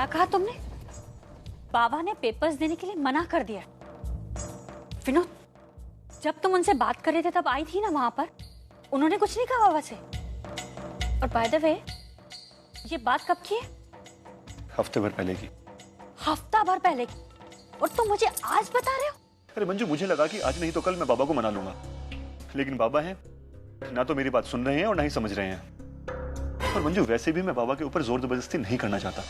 क्या कहा तुमने? बाबा ने पेपर्स देने के लिए मना कर दिया। विनोद, जब तुम उनसे बात कर रहे थे तब आई थी ना वहां पर, उन्होंने कुछ नहीं कहा बाबा से? और बाय द वे, ये बात कब की है? हफ्ते भर पहले की। हफ्ता भर पहले की? और तुम मुझे आज बता रहे हो? अरे मंजू, मुझे लगा कि आज नहीं तो कल मैं बाबा को मना लूंगा, लेकिन बाबा हैं ना तो मेरी बात सुन रहे हैं और ना ही समझ रहे हैं। और मंजू, वैसे भी मैं बाबा के ऊपर जोर जबरदस्ती नहीं करना चाहता।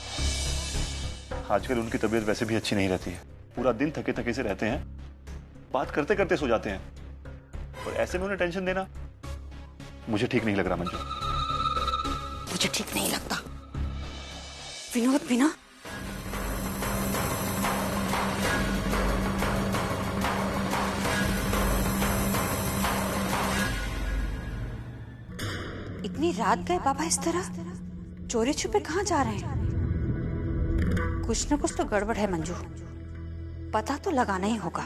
आजकल उनकी तबीयत वैसे भी अच्छी नहीं रहती है, पूरा दिन थके थके से रहते हैं, बात करते करते सो जाते हैं, और ऐसे में उन्हें टेंशन देना मुझे ठीक नहीं लग रहा मंजू। मुझे ठीक नहीं लगता विनोद। बिना इतनी रात गए पापा इस तरह चोरी छुपे कहाँ जा रहे हैं? कुछ ना कुछ तो गड़बड़ है मंजू, पता तो लगाना ही होगा।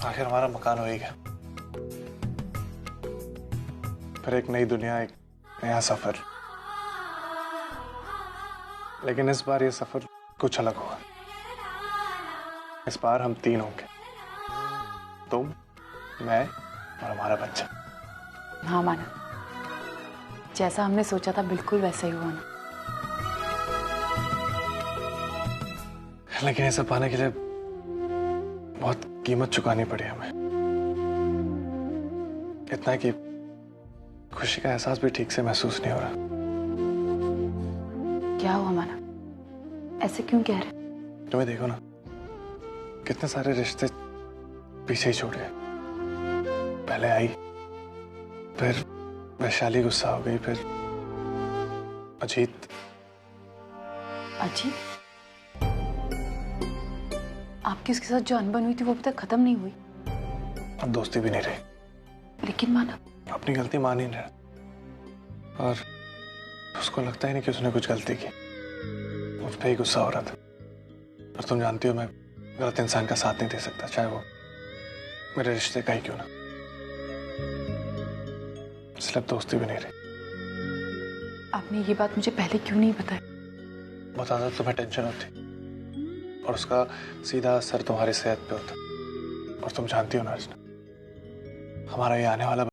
आखिर हमारा मकान हो ही गया, फिर एक नई दुनिया, एक नया सफर। लेकिन इस बार ये सफर कुछ अलग होगा। इस बार हम तीन होंगे, तुम, मैं और हमारा बच्चा। हाँ माना, जैसा हमने सोचा था बिल्कुल वैसा ही हुआ ना। लेकिन ये सब पाने के लिए बहुत कीमत चुकानी पड़ी हमें। इतना कि खुशी का एहसास भी ठीक से महसूस नहीं हो रहा। क्या हुआ माना, ऐसे क्यों कह रहे? तुम्हें देखो ना, कितने सारे रिश्ते पीछे ही छूट गए। पहले आई, फिर वैशाली गुस्सा हो गई, फिर अजीत। अजीत? आपकी उसके साथ जो अनबन हुई थी वो अभी तक खत्म नहीं हुई? अब दोस्ती भी नहीं रही। लेकिन माना, अपनी गलती मान ही नहीं रहा, और उसको लगता ही नहीं कि उसने कुछ गलती की। मुझ पे ही गुस्सा हो रहा था। और तुम जानती हो, मैं गलत इंसान का साथ नहीं दे सकता, चाहे वो मेरे रिश्ते का ही क्यों ना। इसलिए अब दोस्ती भी नहीं रही। आपने ये बात मुझे पहले क्यों नहीं बताई? बताता तो तुम्हें टेंशन होती, और उसका सीधा असर तुम्हारी सेहत पे होता। और तुम जानती हो ना अर्चना, हमारा ये आने वाला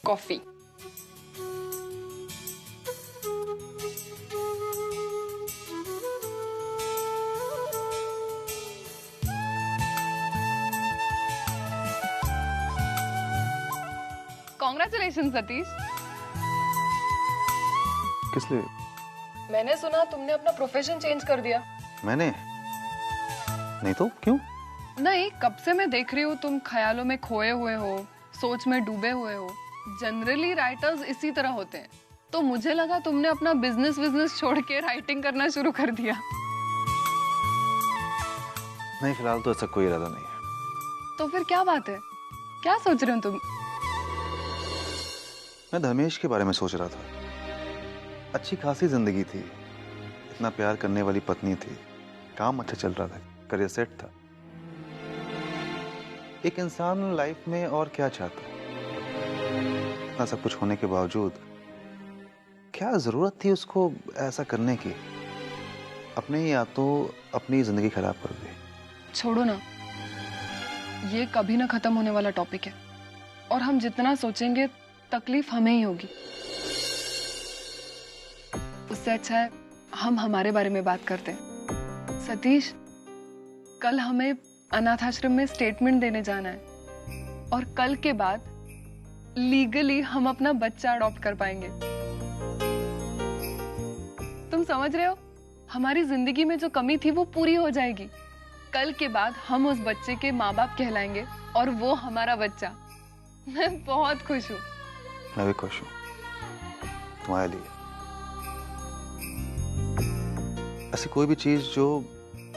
कॉफी। कॉन्ग्रेचुलेशन सतीश। किस लिए? मैंने सुना तुमने अपना प्रोफेशन चेंज कर दिया। मैंने नहीं तो क्यों? नहीं, कब से मैं देख रही हूँ तुम ख्यालों में खोए हुए हो, सोच में डूबे हुए हो। जनरली राइटर्स इसी तरह होते हैं, तो मुझे लगा तुमने अपना बिजनेस छोड़ के राइटिंग करना शुरू कर दिया। नहीं, फिलहाल तो ऐसा कोई इरादा नहीं है। तो फिर क्या बात है, क्या सोच रहे हो तुम? मैं धर्मेश के बारे में सोच रहा था। अच्छी खासी जिंदगी थी, इतना प्यार करने वाली पत्नी थी, काम अच्छा चल रहा था, करियर सेट था। एक इंसान लाइफ में और क्या चाहता है? इतना सब कुछ होने के बावजूद क्या जरूरत थी उसको ऐसा करने की? अपने ही हाथों अपनी जिंदगी खराब कर दी। छोड़ो ना, ये कभी ना खत्म होने वाला टॉपिक है और हम जितना सोचेंगे तकलीफ हमें ही होगी। उससे अच्छा है हम हमारे बारे में बात करते हैं। सतीश, कल हमें अनाथ आश्रम में स्टेटमेंट देने जाना है और कल के बाद लीगली हम अपना बच्चा अडॉप्ट कर पाएंगे। तुम समझ रहे हो, हमारी जिंदगी में जो कमी थी वो पूरी हो जाएगी। कल के बाद हम उस बच्चे के माँ बाप कहलाएंगे और वो हमारा बच्चा। मैं बहुत खुश हूँ। मैं भी खुश हूँ तुम्हारे लिए। ऐसी कोई भी चीज जो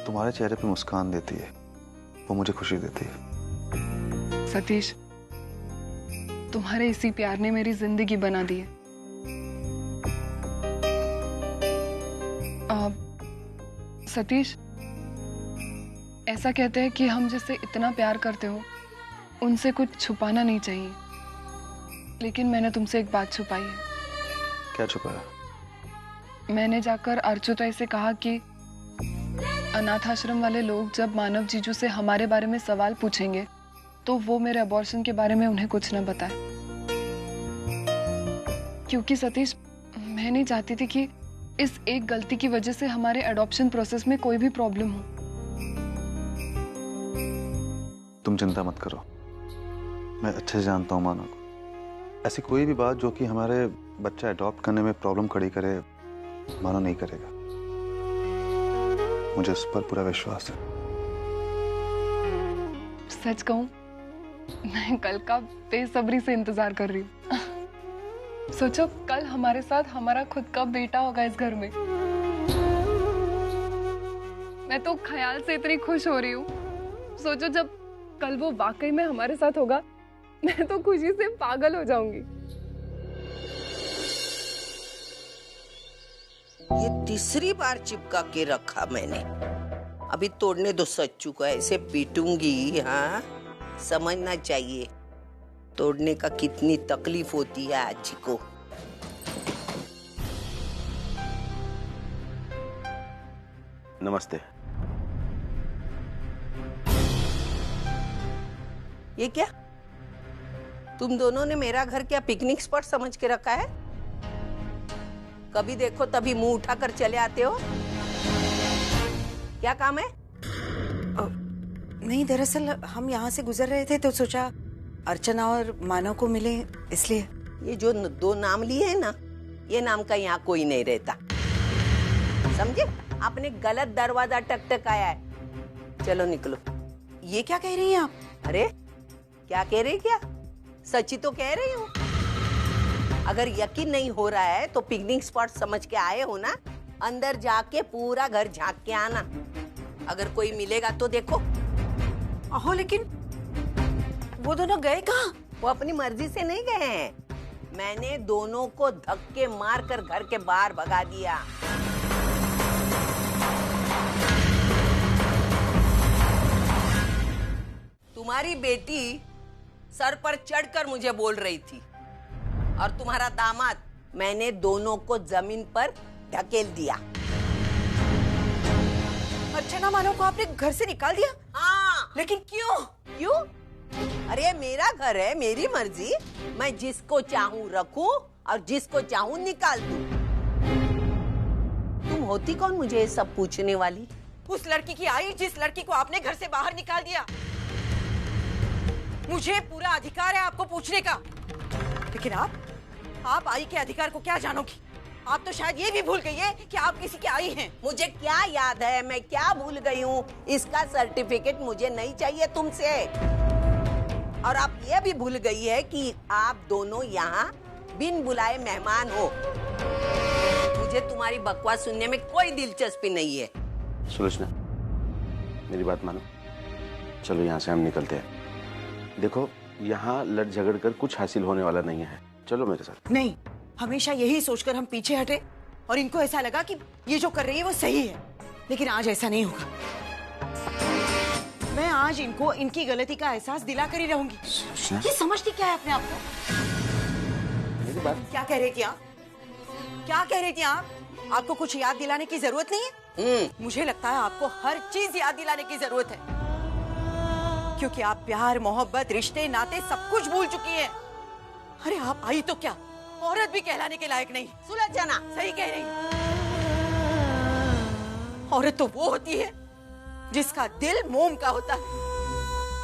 तुम्हारे चेहरे पे मुस्कान देती है वो मुझे खुशी देती है। सतीश, तुम्हारे इसी प्यार ने मेरी जिंदगी बना दी है। सतीश, ऐसा कहते हैं कि हम जिससे इतना प्यार करते हो उनसे कुछ छुपाना नहीं चाहिए, लेकिन मैंने तुमसे एक बात छुपाई है। क्या छुपाया? मैंने जाकर अर्चुता से कहा कि अनाथ आश्रम वाले लोग जब मानव जीजू से हमारे बारे में सवाल पूछेंगे तो वो मेरे अबॉर्शन के बारे में उन्हें कुछ न बताए, क्योंकि सतीश, मैं नहीं चाहती थी कि इस एक गलती की वजह से हमारे एडॉप्शन प्रोसेस में कोई भी प्रॉब्लम हो। तुम चिंता मत करो, मैं अच्छे से जानता हूँ मानव को। ऐसी कोई भी बात जो कि हमारे बच्चा अडॉप्ट करने में प्रॉब्लम खड़ी करे, मानव नहीं करेगा। मुझे उस पर पूरा विश्वास है। सच कहूं, मैं कल का बेसब्री से इंतजार कर रही हूँ। सोचो, कल हमारे साथ हमारा खुद का बेटा होगा इस घर में। मैं तो ख्याल से इतनी खुश हो रही हूँ। सोचो, जब कल वो वाकई में हमारे साथ होगा, मैं तो खुशी से पागल हो जाऊंगी। ये तीसरी बार चिपका के रखा मैंने। अभी तोड़ने दो सच्चू को, ऐसे पीटूंगी। हाँ, समझना चाहिए तोड़ने का कितनी तकलीफ होती है आज को। नमस्ते। ये क्या? तुम दोनों ने मेरा घर क्या पिकनिक स्पॉट समझ के रखा है? कभी देखो तभी मुंह उठाकर चले आते हो। क्या काम है? नहीं, दरअसल हम यहाँ से गुजर रहे थे तो सोचा अर्चना और मानव को मिले, इसलिए। ये जो दो नाम लिए हैं ना, ये नाम का यहाँ कोई नहीं रहता, समझे? आपने गलत दरवाजा टकटकाया है। चलो निकलो। ये क्या कह रही हैं आप? अरे क्या कह रही? क्या सच्ची तो कह रही हूँ। अगर यकीन नहीं हो रहा है तो पिकनिक स्पॉट समझ के आए हो ना, अंदर जाके पूरा घर झांक के आना। अगर कोई मिलेगा तो देखो। ओहो, लेकिन वो दोनों गए कहाँ? वो अपनी मर्जी से नहीं गए हैं। मैंने दोनों को धक्के मार कर घर के बाहर भगा दिया। तुम्हारी बेटी सर पर चढ़कर मुझे बोल रही थी और तुम्हारा दामाद, मैंने दोनों को जमीन पर ढकेल दिया। अर्चना, मानव को आपने घर से निकाल दिया? हाँ। लेकिन क्यों? क्यों? अरे मेरा घर है, मेरी मर्जी। मैं जिसको चाहूँ रखूं और जिसको चाहूँ निकाल दूं। तुम होती कौन मुझे ये सब पूछने वाली? उस लड़की की आई जिस लड़की को आपने घर से बाहर निकाल दिया। मुझे पूरा अधिकार है आपको पूछने का, लेकिन आप आई के अधिकार को क्या जानोगी? आप तो शायद ये भी भूल गई है कि आप किसी के आई हैं। मुझे क्या याद है, मैं क्या भूल गई हूँ? इसका सर्टिफिकेट मुझे नहीं चाहिए तुमसे। और आप ये भी भूल गई है कि आप दोनों यहाँ बिन बुलाए मेहमान हो। मुझे तुम्हारी बकवास सुनने में कोई दिलचस्पी नहीं है। सुलोचना, मेरी बात मानो। चलो यहाँ से हम निकलते हैं। देखो, यहाँ लड़ झगड़ कर कुछ हासिल होने वाला नहीं है। चलो मेरे साथ। नहीं, हमेशा यही सोचकर हम पीछे हटे और इनको ऐसा लगा कि ये जो कर रही है वो सही है, लेकिन आज ऐसा नहीं होगा। मैं आज इनको इनकी गलती का एहसास दिला कर ही रहूंगी। ये समझती क्या है अपने आप को? मेरी बात क्या कह रही थी आप? क्या कह रही थी आप? आपको कुछ याद दिलाने की जरूरत नहीं है? मुझे लगता है आपको हर चीज याद दिलाने की जरूरत है, क्योंकि आप प्यार, मोहब्बत, रिश्ते, नाते सब कुछ भूल चुकी हैं। अरे आप आई तो क्या, औरत भी कहलाने के लायक नहीं। सुलोचना, सही कह रही है। औरत तो वो होती है जिसका दिल मोम का होता है।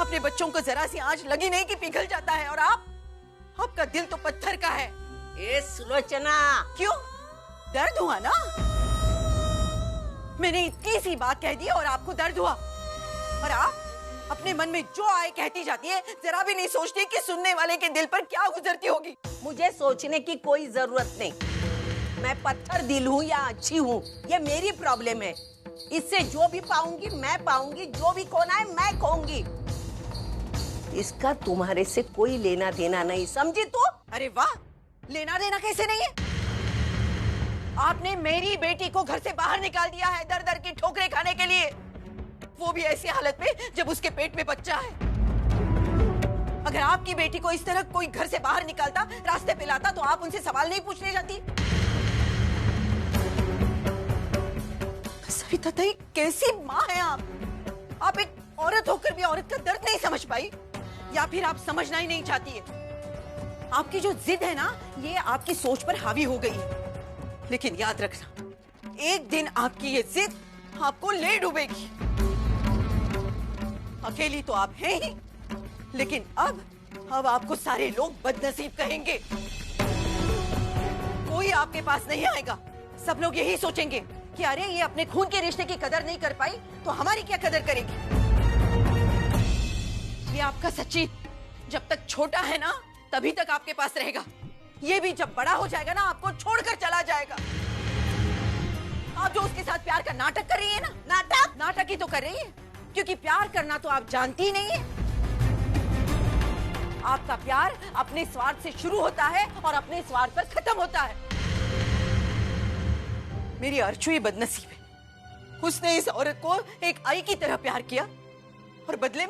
अपने बच्चों को जरा सी आंच लगी नहीं कि पिघल जाता है, और आपका दिल तो पत्थर का है। ए सुलोचना, क्यों? दर्द हुआ ना? मैंने इतनी सी बात कह दी और आपको दर्द हुआ, और आप अपने मन में जो आए कहती जाती है, जरा भी नहीं सोचती कि सुनने वाले के दिल पर क्या गुजरती होगी। मुझे सोचने की कोई जरूरत नहीं। मैं पत्थर दिल हूँ या अच्छी हूँ, ये मेरी प्रॉब्लम है। इससे जो भी पाऊंगी मैं पाऊंगी, जो भी खोना है मैं खोऊंगी। इसका तुम्हारे से कोई लेना देना नहीं, समझी तू? अरे वाह, लेना देना कैसे नहीं है? आपने मेरी बेटी को घर से बाहर निकाल दिया है दर दर की ठोकरें खाने के लिए, वो भी ऐसी हालत में जब उसके पेट में बच्चा है। अगर आपकी बेटी को इस तरह कोई घर से बाहर निकालता, रास्ते पे लाता, तो आप उनसे सवाल नहीं पूछने जाती? सविता ताई, कैसी माँ है आप? आप एक औरत होकर भी औरत का दर्द नहीं समझ पाई, या फिर आप समझना ही नहीं चाहती है? आपकी जो जिद है ना, ये आपकी सोच पर हावी हो गई है। लेकिन याद रखना, एक दिन आपकी ये जिद आपको ले डूबेगी। अकेली तो आप हैं ही, लेकिन अब आपको सारे लोग बदनसीब कहेंगे। कोई आपके पास नहीं आएगा। सब लोग यही सोचेंगे कि अरे ये अपने खून के रिश्ते की कदर नहीं कर पाई, तो हमारी क्या कदर करेगी। ये आपका सचिन जब तक छोटा है ना, तभी तक आपके पास रहेगा। ये भी जब बड़ा हो जाएगा ना, आपको छोड़कर चला जाएगा। आप जो उसके साथ प्यार का नाटक कर रही है ना, नाटक ही तो कर रही है, क्योंकि प्यार करना तो आप जानती ही नहीं है। आपका प्यार अपने स्वार्थ से शुरू होता है और अपने स्वार्थ पर खत्म होता है। मेरी अर्चू ही बदनसीब है। उसने इस औरत को एक आई की तरह प्यार किया, और बदले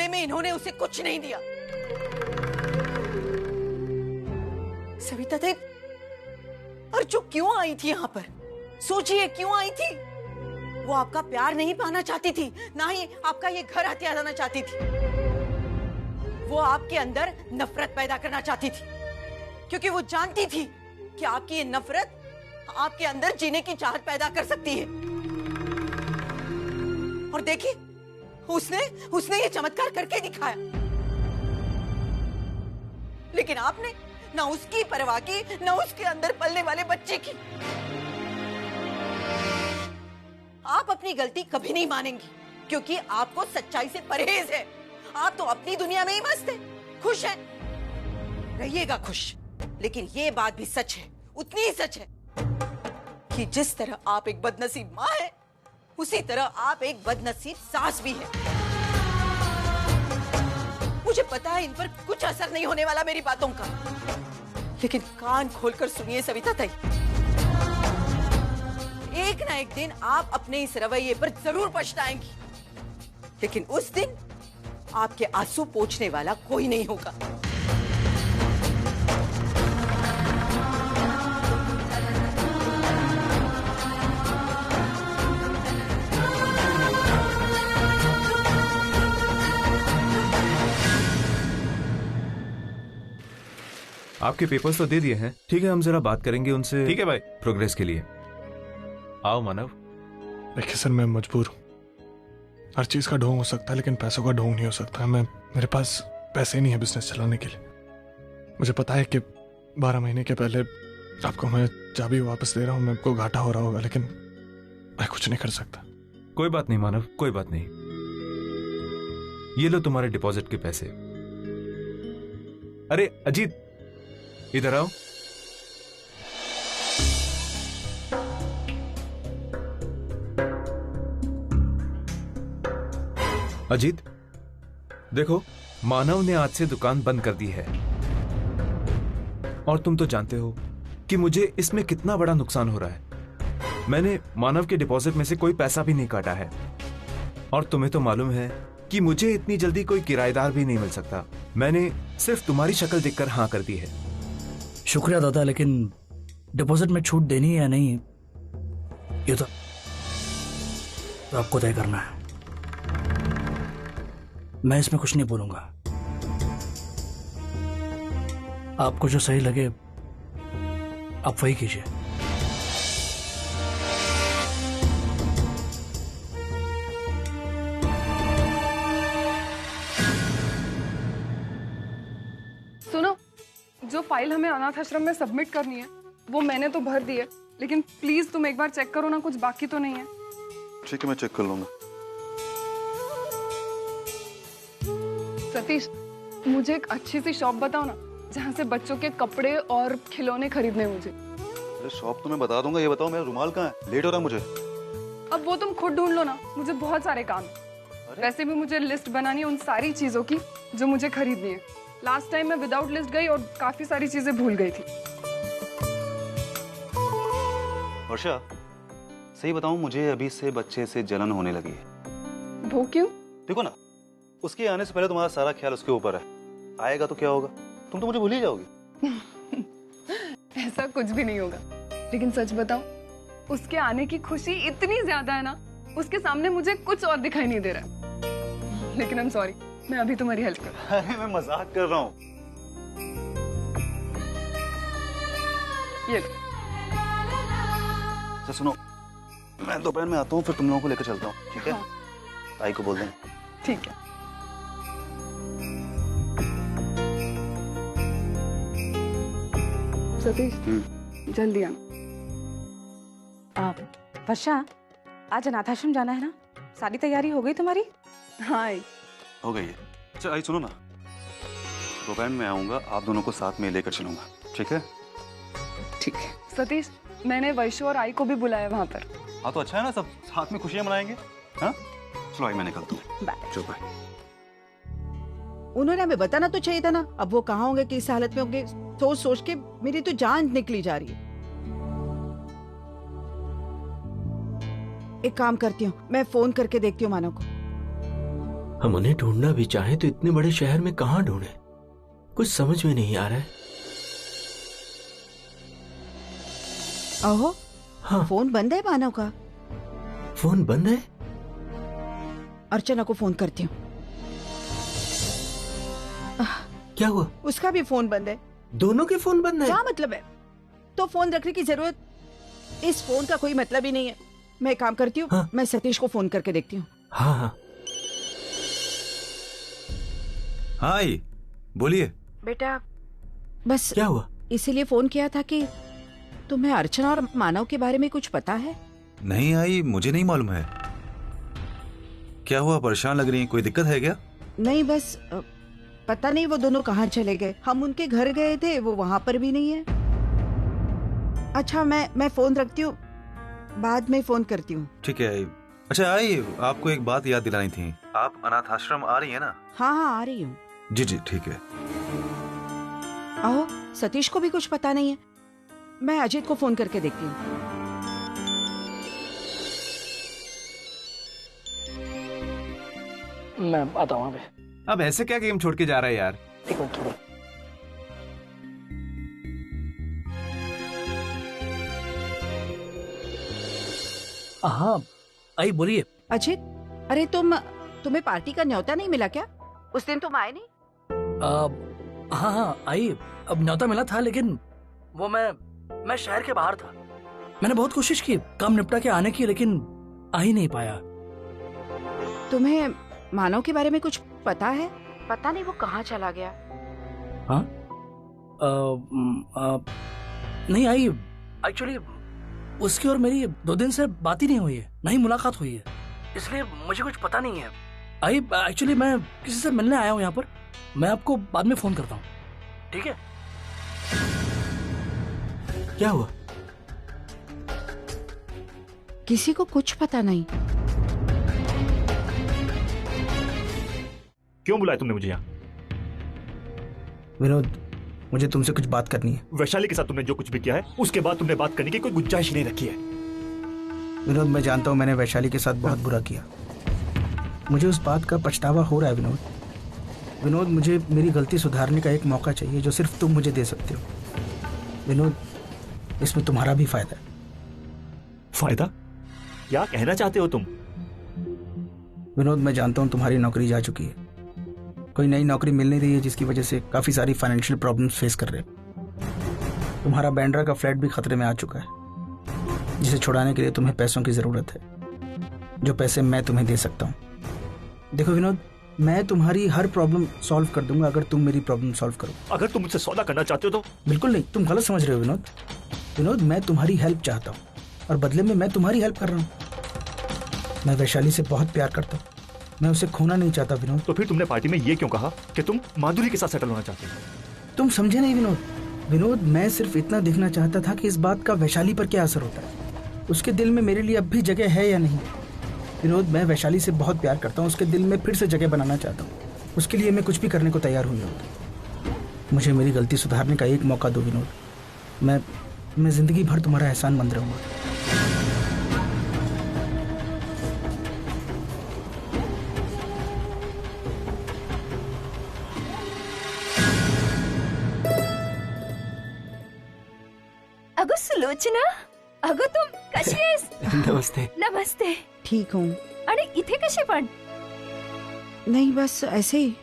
में इन्होंने उसे कुछ नहीं दिया। सविता देव, अर्चू क्यों आई थी यहाँ पर? सोचिए, क्यों आई थी? वो आपका प्यार नहीं पाना चाहती थी, ना ही आपका ये घर हथिया जाना चाहती थी। वो आपके अंदर नफरत पैदा करना चाहती थी, क्योंकि वो जानती थी कि आपकी ये नफरत आपके अंदर जीने की चाहत पैदा कर सकती है। और देखिए, उसने ये चमत्कार करके दिखाया। लेकिन आपने ना उसकी परवाह की, ना उसके अंदर पलने वाले बच्चे की। आप अपनी गलती कभी नहीं मानेंगी, क्योंकि आपको सच्चाई से परहेज है। आप तो अपनी दुनिया में ही मस्त है, खुश है। रहिएगा खुश, लेकिन ये बात भी सच है, उतनी ही सच है, कि जिस तरह आप एक बदनसीब माँ है, उसी तरह आप एक बदनसीब सास भी है। मुझे पता है इन पर कुछ असर नहीं होने वाला मेरी बातों का, लेकिन कान खोलकर सुनिए सविता ताई, एक ना एक दिन आप अपने इस रवैये पर जरूर पछताएंगी। लेकिन उस दिन आपके आंसू पोंछने वाला कोई नहीं होगा। आपके पेपर्स तो दे दिए हैं, ठीक है, हम जरा बात करेंगे उनसे। ठीक है भाई। प्रोग्रेस के लिए आओ मानव। देखिए सर, मैं मजबूर हूँ। हर चीज का ढोंग हो सकता है, लेकिन पैसों का ढोंग नहीं हो सकता। मेरे पास पैसे नहीं है बिजनेस चलाने के लिए। मुझे पता है कि 12 महीने के पहले आपको मैं चाबी वापस दे रहा हूँ, मेरे को घाटा हो रहा होगा, लेकिन मैं कुछ नहीं कर सकता। कोई बात नहीं मानव, कोई बात नहीं। ये लो तुम्हारे डिपॉजिट के पैसे। अरे अजीत, इधर आओ। अजीत देखो, मानव ने आज से दुकान बंद कर दी है, और तुम तो जानते हो कि मुझे इसमें कितना बड़ा नुकसान हो रहा है। मैंने मानव के डिपॉजिट में से कोई पैसा भी नहीं काटा है। और तुम्हें तो मालूम है कि मुझे इतनी जल्दी कोई किराएदार भी नहीं मिल सकता। मैंने सिर्फ तुम्हारी शक्ल देखकर हाँ कर दी है। शुक्रिया दादा, लेकिन डिपॉजिट में छूट देनी है या नहीं ये तो आपको तय करना है। मैं इसमें कुछ नहीं बोलूंगा। आपको जो सही लगे आप वही कीजिए। सुनो, जो फाइल हमें अनाथ आश्रम में सबमिट करनी है वो मैंने तो भर दी है, लेकिन प्लीज तुम एक बार चेक करो ना, कुछ बाकी तो नहीं है। ठीक है, मैं चेक कर लूंगा। सतीश, मुझे एक अच्छी सी शॉप बताओ ना जहाँ से बच्चों के कपड़े और खिलौने खरीदने मुझे। अरे शॉप तो मैं बता दूंगा, ये बताओ मेरा रुमाल कहाँ है? लेट हो रहा है मुझे। अब वो तुम खुद ढूंढ लो ना, मुझे बहुत सारे काम है। वैसे भी मुझे लिस्ट बनानी है उन सारी चीजों की जो मुझे खरीदनी है। लास्ट टाइम मैं विदाउट लिस्ट गई और काफी सारी चीजें भूल गई थी। वर्षा, सही बताऊं, मुझे अभी से बच्चे से जलन होने लगी है। वो क्यों? देखो ना, उसके आने से पहले तुम्हारा सारा ख्याल उसके ऊपर है। आएगा तो क्या होगा, तुम तो मुझे भूल ही जाओगी। ऐसा कुछ भी नहीं होगा, लेकिन सच बताओ, उसके आने की खुशी इतनी ज्यादा है ना, उसके सामने मुझे कुछ और दिखाई नहीं दे रहा। लेकिन आई एम सॉरी, मैं अभी तुम्हारी हेल्प कर। अरे मैं मजाक कर रहा हूँ। ये तो सुनो, मैं दोपहर में आता हूँ, फिर तुम लोगों को लेकर चलता हूँ, ठीक है? ताई को बोल देना। ठीक है। सतीश, जल्दी आना। वर्षा, आज अनाथाश्रम जाना है ना? सारी तैयारी हो गई तुम्हारी? हाँ हो गई है। अच्छा आई, सुनो ना, दोपहर में आऊंगा, आप दोनों को साथ में लेकर चलूंगा, ठीक है? ठीक है। सतीश, मैंने वैशु और आई को भी बुलाया वहाँ पर। हाँ तो अच्छा है ना, सब साथ में खुशियां मनाएंगे। हाँ चलो आई, मैं निकलता हूँ। चलो बाय। उन्होंने हमें बताना तो चाहिए था ना। अब वो कहाँ होंगे, किस हालत में होंगे, सोच सोच के मेरी तो जान निकली जा रही है। एक काम करती हूँ, मैं फोन करके देखती हूँ मानव को। हम उन्हें ढूंढना भी चाहें तो इतने बड़े शहर में कहाँ ढूंढे, कुछ समझ में नहीं आ रहा है। ओहो, हाँ। फोन बंद है मानव का। फोन बंद है? अर्चना को फोन करती हूँ। क्या हुआ? उसका भी फोन बंद है। दोनों के फोन बंद है? क्या मतलब है? तो फोन रखने की जरूरत, इस फोन का कोई मतलब ही नहीं है। मैं काम करती हूँ, हाँ? मैं सतीश को फोन करके देखती हूँ। हाँ हाँ। हाय, बोलिए। बेटा, बस क्या हुआ? इसीलिए फोन किया था कि तुम्हें अर्चना और मानव के बारे में कुछ पता है? नहीं आई, मुझे नहीं मालूम है। क्या हुआ, परेशान लग रही हैं, कोई दिक्कत है क्या? नहीं, बस पता नहीं वो दोनों कहाँ चले गए। हम उनके घर गए थे, वो वहाँ पर भी नहीं है। अच्छा, मैं फोन रखती हूँ, बाद में फोन करती हूँ। ठीक है आई। अच्छा आई, आपको एक बात याद दिलानी थी। आप अनाथ आश्रम आ रही है ना? हाँ हाँ आ रही हूँ। जी जी ठीक है। आओ, सतीश को भी कुछ पता नहीं है। मैं अजीत को फोन करके देखती हूँ। मैं आता हूँ। अब ऐसे क्या गेम छोड़ के जा रहा है यार? एक मिनट थोड़ा। हाँ आई, बोलिए। अजीत, अरे तुम्हें पार्टी का न्योता नहीं मिला क्या? उस दिन तुम आए नहीं। हाँ हाँ आई, अब न्योता मिला था, लेकिन वो मैं शहर के बाहर था। मैंने बहुत कोशिश की काम निपटा के आने की, लेकिन आ ही नहीं पाया। तुम्हें मानव के बारे में कुछ पता है? पता नहीं वो कहाँ चला गया। हाँ नहीं आई, एक्चुअली उसकी और मेरी 2 दिन से बात ही नहीं हुई है, ना ही मुलाकात हुई है, इसलिए मुझे कुछ पता नहीं है। आई एक्चुअली मैं किसी से मिलने आया हूँ यहाँ पर। मैं आपको बाद में फोन करता हूँ, ठीक है? क्या हुआ? किसी को कुछ पता नहीं। क्यों बुलाया तुमने मुझे यहाँ? विनोद, मुझे तुमसे कुछ बात करनी है। वैशाली के साथ तुमने जो कुछ भी किया है, उसके बाद तुमने बात करने की कोई गुंजाइश नहीं रखी है। विनोद, मैं जानता हूँ मैंने वैशाली के साथ बहुत बुरा किया, मुझे उस बात का पछतावा हो रहा है विनोद। विनोद, मुझे मेरी गलती सुधारने का एक मौका चाहिए जो सिर्फ तुम मुझे दे सकते हो। विनोद, इसमें तुम्हारा भी फायदा है। फायदा? क्या कहना चाहते हो तुम? विनोद, मैं जानता हूं तुम्हारी नौकरी जा चुकी है, कोई नई नौकरी मिल नहीं रही है, जिसकी वजह से काफी सारी फाइनेंशियल प्रॉब्लम्स फेस कर रहे हो। तुम्हारा बैंड्रा का फ्लैट भी खतरे में आ चुका है, जिसे छुड़ाने के लिए तुम्हें पैसों की जरूरत है, जो पैसे मैं तुम्हें दे सकता हूँ। देखो विनोद, मैं तुम्हारी हर प्रॉब्लम सॉल्व कर दूंगा अगर तुम मेरी प्रॉब्लम सॉल्व करो। अगर तुम मुझसे सौदा करना चाहते हो तो? बिल्कुल नहीं, तुम गलत समझ रहे हो विनोद। विनोद, मैं तुम्हारी हेल्प चाहता हूँ और बदले में मैं तुम्हारी हेल्प कर रहा हूँ। मैं वैशाली से बहुत प्यार करता हूँ, मैं उसे खोना नहीं चाहता विनोद। तो फिर तुमने पार्टी में ये क्यों कहा कि तुम माधुरी के साथ सेटल होना चाहते हो? तुम समझे नहीं विनोद। विनोद, मैं सिर्फ इतना देखना चाहता था कि इस बात का वैशाली पर क्या असर होता है, उसके दिल में मेरे लिए अब भी जगह है या नहीं। विनोद, मैं वैशाली से बहुत प्यार करता हूँ, उसके दिल में फिर से जगह बनाना चाहता हूँ। उसके लिए मैं कुछ भी करने को तैयार हूँ विनोद। मुझे मेरी गलती सुधारने का एक मौका दो विनोद। मैं जिंदगी भर तुम्हारा एहसानमंद रहूंगा। अगो सुलोचना, अगो तुम कशी आहेस? नमस्ते। नमस्ते। ठीक हूँ। आणि इथे कशी पण? नहीं, बस ऐसे ही।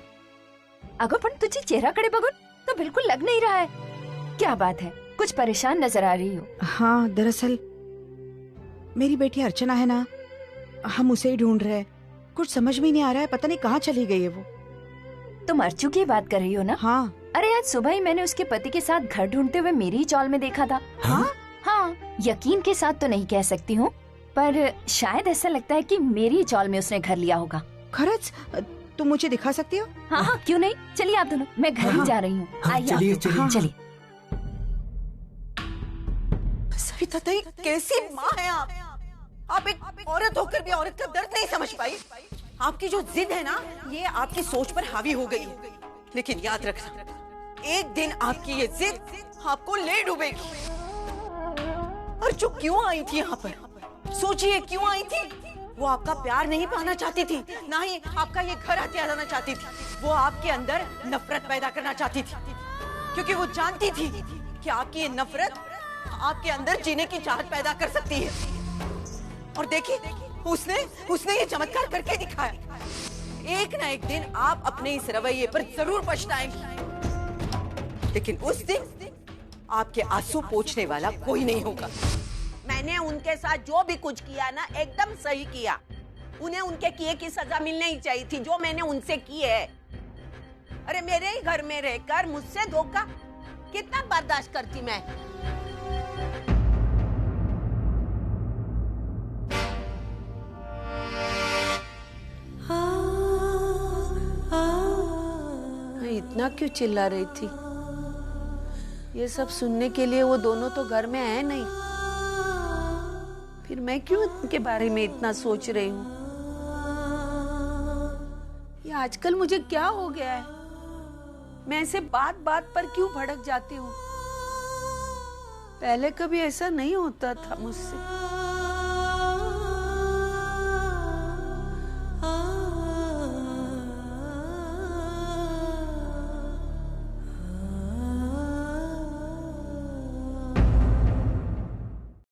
अगो पण तुझी चेहराकडे बघून तो बिल्कुल लग नहीं रहा है। क्या बात है, कुछ परेशान नजर आ रही हो? हाँ, दरअसल मेरी बेटी अर्चना है ना, हम उसे ही ढूंढ रहे हैं। कुछ समझ में नहीं आ रहा है, पता नहीं कहाँ चली गई है वो। तुम अर्चू की बात कर रही हो ना? हाँ। अरे आज सुबह ही मैंने उसके पति के साथ घर ढूंढते हुए मेरी ही चौल में देखा था। हाँ? हाँ, यकीन के साथ तो नहीं कह सकती हूँ, पर शायद ऐसा लगता है कि मेरी ही चौल में उसने घर लिया होगा। खरच? तुम मुझे दिखा सकती हो? हाँ हाँ, क्यों नहीं, चलिए आप दोनों, मैं घर ही जा रही हूँ। आइए चलिए, आप। चलिए। हाँ, चलिए। सविता ताई, कैसी माँ है आप एक औरत होकर भी औरत का दर्द नहीं समझ पाई। आपकी जो जिद है ना, ये आपकी सोच पर हावी हो गई है। लेकिन याद रखना, एक दिन आपकी ये जिद आपको ले डूबेगी। और जो क्यों आई थी यहाँ पर, सोचिए क्यों आई थी। वो आपका प्यार नहीं पाना चाहती थी, ना ही आपका ये घर हथिया जाना चाहती थी। वो आपके अंदर नफरत पैदा करना चाहती थी, क्योंकि वो जानती थी कि आपकी ये नफरत आपके अंदर जीने की चाहत पैदा कर सकती है। और देखिए, उसने ये चमत्कार करके दिखाया। एक ना एक दिन आप अपने इस रवैये पर जरूर पछताएंगे, लेकिन उस दिन आपके आंसू पोंछने वाला कोई नहीं होगा। मैंने उनके साथ जो भी कुछ किया ना, एकदम सही किया। उन्हें उनके किए की सजा मिलनी ही चाहिए थी, जो मैंने उनसे की है। अरे मेरे ही घर में रहकर मुझसे धोखा कितना बर्दाश्त करती मैं। मैं इतना क्यों चिल्ला रही थी? ये सब सुनने के लिए वो दोनों तो घर में है नहीं। फिर मैं क्यों इनके बारे में इतना सोच रही हूँ? ये आजकल मुझे क्या हो गया है? मैं ऐसे बात बात पर क्यों भड़क जाती हूँ? पहले कभी ऐसा नहीं होता था मुझसे।